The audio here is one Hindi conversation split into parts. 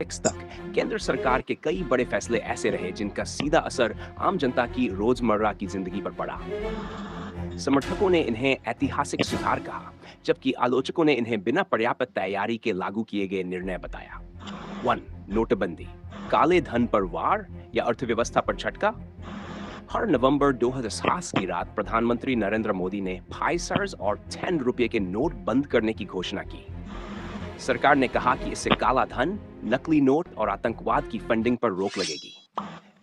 टैक्स तक, केंद्र सरकार के कई बड़े फैसले ऐसे रहे जिनका सीधा असर आम जनता की रोजमर्रा की जिंदगी पर पड़ा। समर्थकों ने इन्हें ऐतिहासिक सुधार कहा, जबकि आलोचकों ने इन्हें बिना पर्याप्त तैयारी के लागू किए गए निर्णय बताया। 1. नोटबंदी, काले धन पर वार या अर्थव्यवस्था पर झटका। हर नवंबर 2007 की रात प्रधानमंत्री नरेंद्र मोदी ने 5 और 10 रुपए के नोट बंद करने की घोषणा की। सरकार ने कहा कि इससे काला धन, नकली नोट और आतंकवाद की फंडिंग पर रोक लगेगी।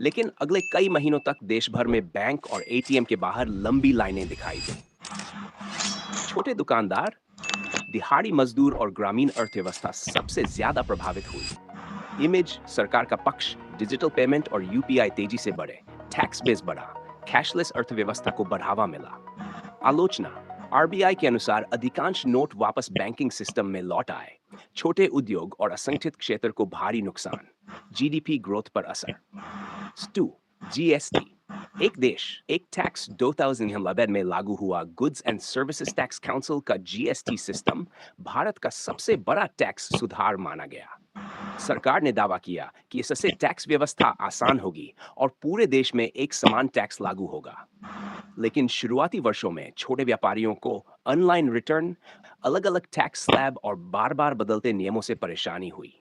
लेकिन अगले कई महीनों तक देश भर में बैंक और एटीएम के बाहर लंबी लाइनें दिखाई दी। छोटे दुकानदार, दिहाड़ी मजदूर और ग्रामीण अर्थव्यवस्था सबसे ज्यादा प्रभावित हुई। इमेज, सरकार का पक्ष, डिजिटल पेमेंट और यूपीआई तेजी से बढ़े, टैक्स बेस बढ़ा, कैशलेस अर्थव्यवस्था को बढ़ावा मिला। आलोचना, आरबीआई के अनुसार अधिकांश नोट वापस बैंकिंग सिस्टम में लौट आए, छोटे उद्योग और असंगठित क्षेत्र को भारी नुकसान, जीडीपी ग्रोथ पर असर। 2. जीएसटी, एक देश एक टैक्स 2011 में लागू हुआ goods and services tax council का जीएसटी सिस्टम भारत का सबसे बड़ा टैक्स सुधार माना गया। सरकार ने दावा किया कि इससे टैक्स व्यवस्था आसान होगी और पूरे देश में एक समान टैक्स लागू होगा। लेकिन शुरुआती वर्षों में छोटे व्यापारियों को ऑनलाइन रिटर्न, अलग-अलग टैक्स स्लैब और बार-बार बदलते नियमों से परेशानी हुई।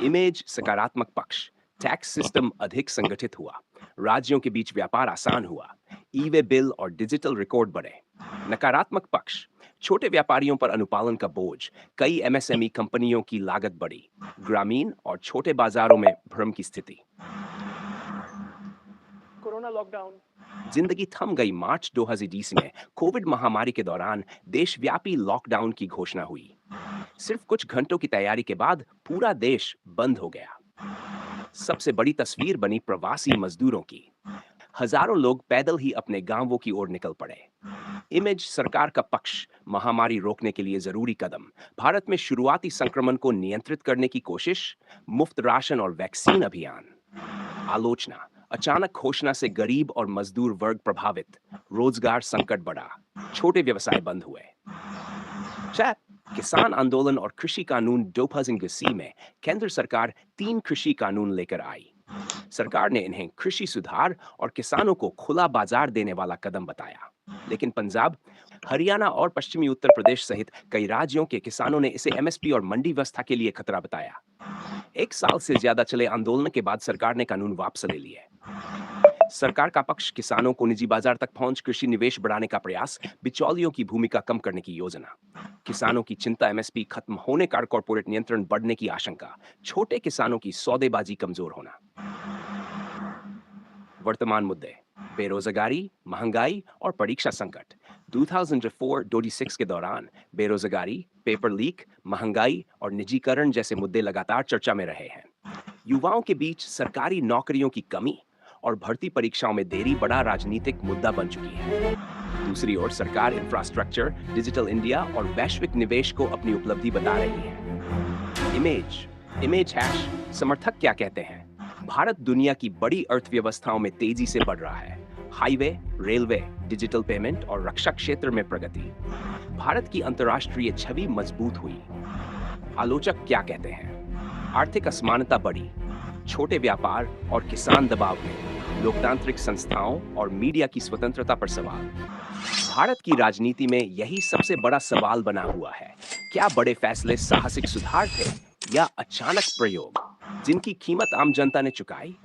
इमेज, सकारात्मक पक्ष, टैक्स सिस्टम अधिक संगठित हुआ, राज्यों के बीच व्यापार आसान हुआ, ई-वे बिल और डिजिटल रिकॉर्ड बढ़े। नकारात्मक पक्ष, छोटे व्यापारियों पर अनुपालन का बोझ, कई एमएसएमई कंपनियों की लागत बढ़ी, ग्रामीण और छोटे बाजारों में भ्रम की स्थिति। कोरोना लॉकडाउन, जिंदगी थम गई। मार्च 2020 में कोविड महामारी के दौरान देशव्यापी लॉकडाउन की घोषणा हुई। सिर्फ कुछ घंटों की तैयारी के बाद पूरा देश बंद हो गया। सबसे बड़ी तस्वीर बनी प्रवासी मजदूरों की। हजारों लोग पैदल ही अपने गांवों की ओर निकल पड़े। इमेज, सरकार का पक्ष, महामारी रोकने के लिए जरूरी कदम, भारत में शुरुआती संक्रमण को नियंत्रित करने की कोशिश, मुफ्त राशन और वैक्सीन अभियान। आलोचना, अचानक घोषणा से गरीब और मजदूर वर्ग प्रभावित, रोजगार संकट बढ़ा, छोटे व्यवसाय बंद हुए। चार, किसान आंदोलन और कृषि कानून 2020 में केंद्र सरकार 3 कृषि कानून लेकर आई। सरकार ने इन्हें कृषि सुधार और किसानों को खुला बाजार देने वाला कदम बताया। लेकिन पंजाब, हरियाणा और पश्चिमी उत्तर प्रदेश सहित कई राज्यों के किसानों ने इसे एमएसपी और मंडी व्यवस्था के लिए खतरा बताया। 1 साल से ज्यादा चले आंदोलन के बाद सरकार ने कानून वापस ले लिए। सरकार का पक्ष, किसानों को निजी बाजार तक पहुंच, कृषि निवेश बढ़ाने का प्रयास, बिचौलियों की भूमिका कम करने की योजना। किसानों की चिंता, एमएसपी खत्म होने का कॉर्पोरेट नियंत्रण बढ़ने की आशंका, छोटे किसानों की सौदेबाजी कमजोर होना। वर्तमान मुद्दे, बेरोजगारी, महंगाई और परीक्षा संकट। 2004-26 के दौरान बेरोजगारी, पेपर लीक, महंगाई और निजीकरण जैसे मुद्दे लगातार चर्चा में रहे हैं। युवाओं के बीच सरकारी नौकरियों की कमी और भर्ती परीक्षाओं में देरी बड़ा राजनीतिक मुद्दा बन चुकी है। दूसरी ओर सरकार इंफ्रास्ट्रक्चर, डिजिटल इंडिया और वैश्विक निवेश को अपनी उपलब्धि बता रही है। इमेज हैश, समर्थक क्या कहते हैं? भारत दुनिया की बड़ी अर्थव्यवस्थाओं में तेजी से बढ़ रहा है। हाईवे, रेलवे, डिजिटल पेमेंट और रक्षा क्षेत्र में प्रगति। भारत की अंतर्राष्ट्रीय छवि मजबूत हुई। आलोचक क्या कहते हैं? आर्थिक असमानता बढ़ी, छोटे व्यापार और किसान दबाव में, लोकतांत्रिक संस्थाओं और मीडिया की स्वतंत्रता पर सवाल। भारत की राजनीति में यही सबसे बड़ा सवाल बना हुआ है। क्या बड़े फैसले साहसिक सुधार थे या अचानक प्रयोग जिनकी कीमत आम जनता ने चुकाई?